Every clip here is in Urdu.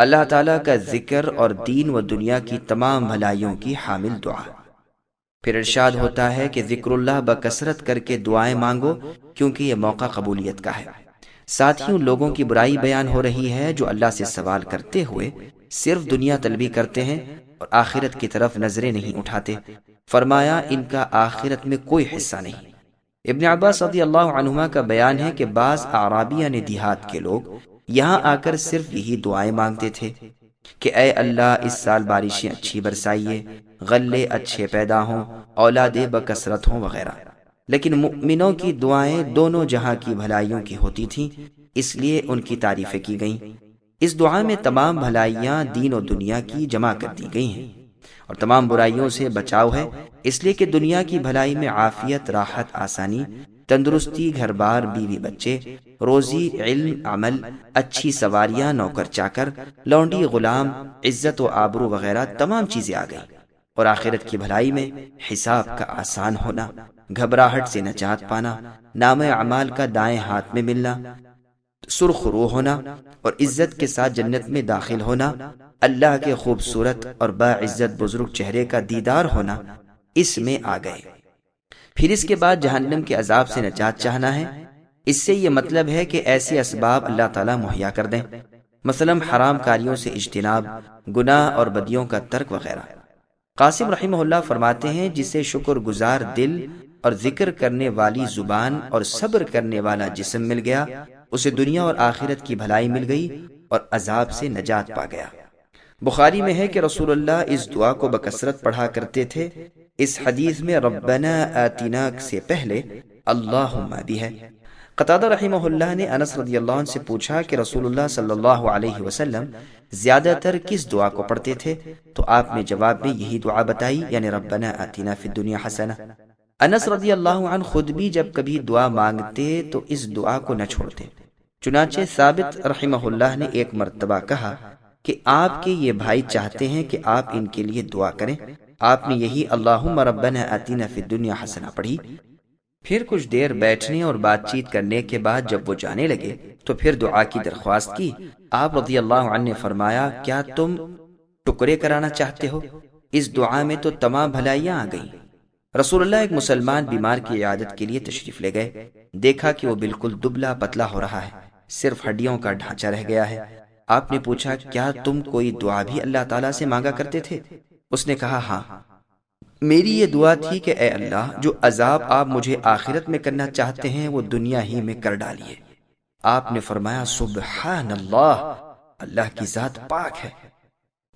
اللہ تعالیٰ کا ذکر اور دین و دنیا کی تمام بھلائیوں کی حامل دعا۔ پھر ارشاد ہوتا ہے کہ ذکر اللہ بکثرت کر کے دعائیں مانگو، کیونکہ یہ موقع قبولیت کا ہے۔ ساتھ ہی ان لوگوں کی برائی بیان ہو رہی ہے جو اللہ سے سوال کرتے ہوئے صرف دنیا طلبی کرتے ہیں اور آخرت کی طرف نظریں نہیں اٹھاتے۔ فرمایا ان کا آخرت میں کوئی حصہ نہیں۔ ابن عباس رضی اللہ عنہما کا بیان ہے کہ بعض اعرابیہ نے دیہات کے لوگ یہاں آ کر صرف یہی دعائیں مانگتے تھے کہ اے اللہ اس سال بارشیں اچھی برسائیے، غلے اچھے پیدا ہوں، اولادیں بکثرت ہوں وغیرہ۔ لیکن مؤمنوں کی دعائیں دونوں جہاں کی بھلائیوں کی ہوتی تھیں، اس لیے ان کی تعریفیں کی گئیں۔ اس دعا میں تمام بھلائیاں دین و دنیا کی جمع کر دی گئی ہیں، اور تمام برائیوں سے بچاؤ ہے، اس لیے کہ دنیا کی بھلائی میں عافیت، راحت، آسانی، تندرستی، گھر بار، بیوی بچے، روزی، علم، عمل، اچھی سواریاں، نوکر چاکر، لونڈی، غلام، عزت و آبرو وغیرہ تمام چیزیں آ گئیں۔ اور آخرت کی بھلائی میں حساب کا آسان ہونا، گھبراہٹ سے نجات پانا، نام اعمال کا دائیں ہاتھ میں ملنا، سرخ رو ہونا اور عزت کے ساتھ جنت میں داخل ہونا، اللہ کے خوبصورت اور باعزت بزرگ چہرے کا دیدار ہونا، اس میں آ گئے۔ پھر اس کے بعد جہنم کے عذاب سے نجات چاہنا ہے۔ اس سے یہ مطلب ہے کہ ایسے اسباب اللہ تعالیٰ مہیا کر دیں، مثلا حرام کاریوں سے اجتناب، گناہ اور بدیوں کا ترک وغیرہ۔ قاسم رحمہ اللہ فرماتے ہیں جسے شکر گزار دل اور ذکر کرنے والی زبان اور صبر کرنے والا جسم مل گیا، اسے دنیا اور آخرت کی بھلائی مل گئی اور عذاب سے نجات پا گیا۔ بخاری میں ہے کہ رسول اللہ اس دعا کو بکثرت پڑھا کرتے تھے۔ اس حدیث میں ربنا آتنا سے پہلے اللہم بھی ہے۔ قتادہ رحمہ اللہ نے انس رضی اللہ عنہ سے پوچھا کہ رسول اللہ صلی اللہ علیہ وسلم زیادہ تر کس دعا کو پڑھتے تھے؟ تو آپ نے جواب میں یہی دعا بتائی، یعنی ربنا آتنا فی الدنیا حسنہ۔ انس رضی اللہ عنہ خود بھی جب کبھی دعا مانگتے تو اس دعا کو نہ چھوڑتے۔ چنانچہ ثابت رحمہ اللہ نے ایک مرتبہ کہا کہ آپ کے یہ بھائی چاہتے ہیں کہ آپ ان کے لیے دعا کریں۔ آپ نے یہی اللہم ربنا آتنا فی الدنیا حسنہ پڑھی۔ پھر کچھ دیر بیٹھنے اور بات چیت کرنے کے بعد جب وہ جانے لگے تو پھر دعا کی درخواست کی۔ آپ رضی اللہ عنہ نے فرمایا کیا تم ٹکڑے کرانا چاہتے ہو؟ اس دعا میں تو تمام بھلائیاں آ گئیں۔ رسول اللہ ایک مسلمان بیمار کی عیادت کے لیے تشریف لے گئے۔ دیکھا کہ وہ بالکل دبلا پتلا ہو رہا ہے، صرف ہڈیوں کا ڈھانچہ رہ گیا ہے۔ آپ نے پوچھا کیا تم کوئی دعا بھی اللہ تعالیٰ سے مانگا کرتے تھے؟ اس نے کہا ہاں، میری یہ دعا تھی کہ اے اللہ جو عذاب آپ مجھے آخرت میں کرنا چاہتے ہیں وہ دنیا ہی میں کر ڈالیے۔ آپ نے فرمایا سبحان اللہ، اللہ کی ذات پاک ہے،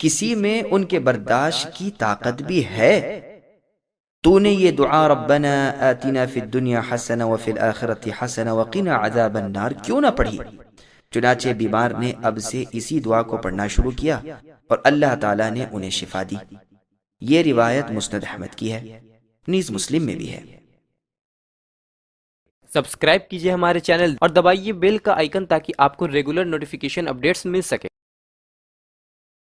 کسی میں ان کے برداشت کی طاقت بھی ہے۔ تو نے یہ دعا ربنا آتنا فی الدنیا حسنہ وفی الآخرۃ حسنہ وقنا عذاب النار کیوں نہ پڑھی؟ چنانچہ بیمار نے اب سے اسی دعا کو پڑھنا شروع کیا اور اللہ تعالیٰ نے انہیں شفا دی۔ یہ روایت مسند احمد کی ہے، نیز مسلم میں بھی ہے۔ سبسکرائب کیجئے ہمارے چینل اور دبائیے بیل کا آئیکن تاکہ آپ کو ریگولر نوٹیفیکیشن اپڈیٹس مل سکے۔